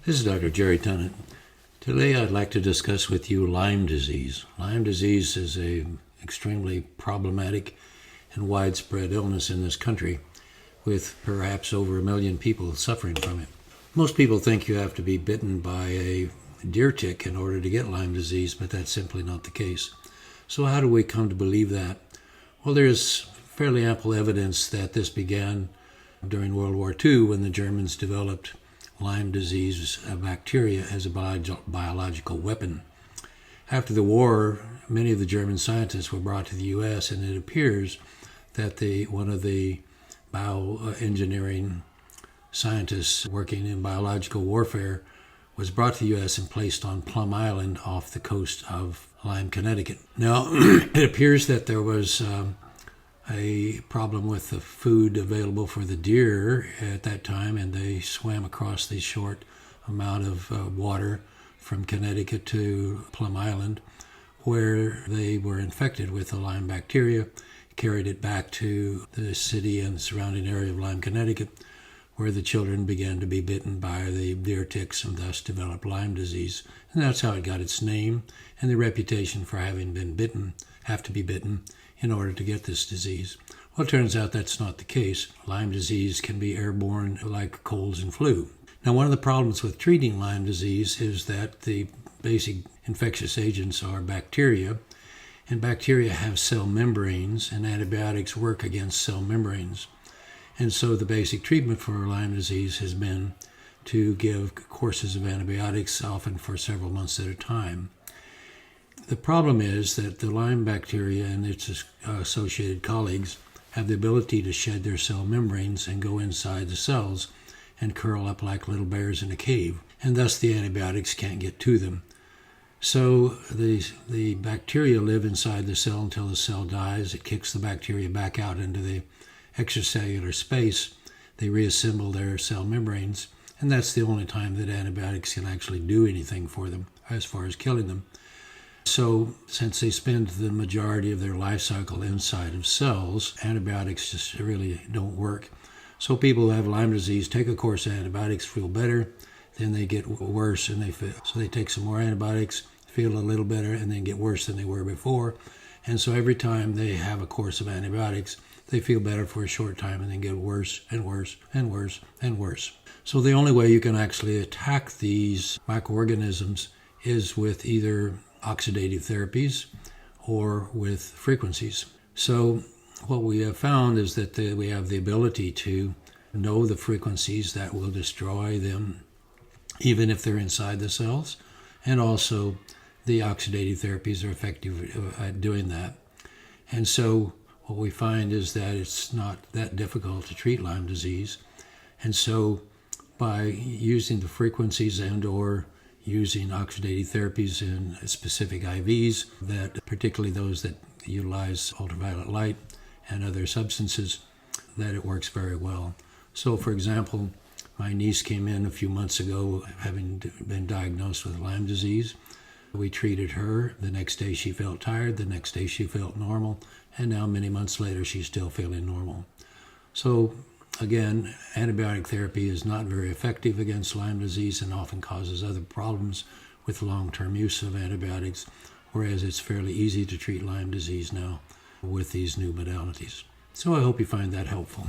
This is Dr. Jerry Tennant. Today I'd like to discuss with you Lyme disease. Lyme disease is an extremely problematic and widespread illness in this country, with perhaps over 1 million people suffering from it. Most people think you have to be bitten by a deer tick in order to get Lyme disease, but that's simply not the case. So how do we come to believe that? Well, there's fairly ample evidence that this began during World War II when the Germans developed Lyme disease bacteria as a biological weapon. After the war, many of the German scientists were brought to the U.S., and it appears that one of the bioengineering scientists working in biological warfare was brought to the U.S. and placed on Plum Island off the coast of Lyme, Connecticut. Now, it appears that there was a problem with the food available for the deer at that time, and they swam across the short amount of water from Connecticut to Plum Island, where they were infected with the Lyme bacteria, carried it back to the city and the surrounding area of Lyme, Connecticut, where the children began to be bitten by the deer ticks and thus developed Lyme disease. And that's how it got its name and the reputation for having been bitten, have to be bitten in order to get this disease. Well, it turns out that's not the case. Lyme disease can be airborne like colds and flu. Now, one of the problems with treating Lyme disease is that the basic infectious agents are bacteria, and bacteria have cell membranes, and antibiotics work against cell membranes. And so the basic treatment for Lyme disease has been to give courses of antibiotics, often for several months at a time. The problem is that the Lyme bacteria and its associated colleagues have the ability to shed their cell membranes and go inside the cells and curl up like little bears in a cave, and thus the antibiotics can't get to them. So the bacteria live inside the cell until the cell dies. It kicks the bacteria back out into the extracellular space. They reassemble their cell membranes, and that's the only time that antibiotics can actually do anything for them as far as killing them. So since they spend the majority of their life cycle inside of cells, antibiotics just really don't work. So people who have Lyme disease take a course of antibiotics, feel better, then they get worse and they feel. So they take some more antibiotics, feel a little better, and then get worse than they were before. And so every time they have a course of antibiotics, they feel better for a short time and then get worse and worse and worse and worse. So the only way you can actually attack these microorganisms is with either oxidative therapies or with frequencies. So what we have found is that we have the ability to know the frequencies that will destroy them even if they're inside the cells, and also the oxidative therapies are effective at doing that. And so what we find is that it's not that difficult to treat Lyme disease. And so by using the frequencies and or using oxidative therapies in specific IVs, that particularly those that utilize ultraviolet light and other substances, that it works very well. So for example, my niece came in a few months ago having been diagnosed with Lyme disease. We treated her. The next day she felt tired. The next day she felt normal. And now many months later she's still feeling normal. So again, antibiotic therapy is not very effective against Lyme disease and often causes other problems with long-term use of antibiotics, whereas it's fairly easy to treat Lyme disease now with these new modalities. So I hope you find that helpful.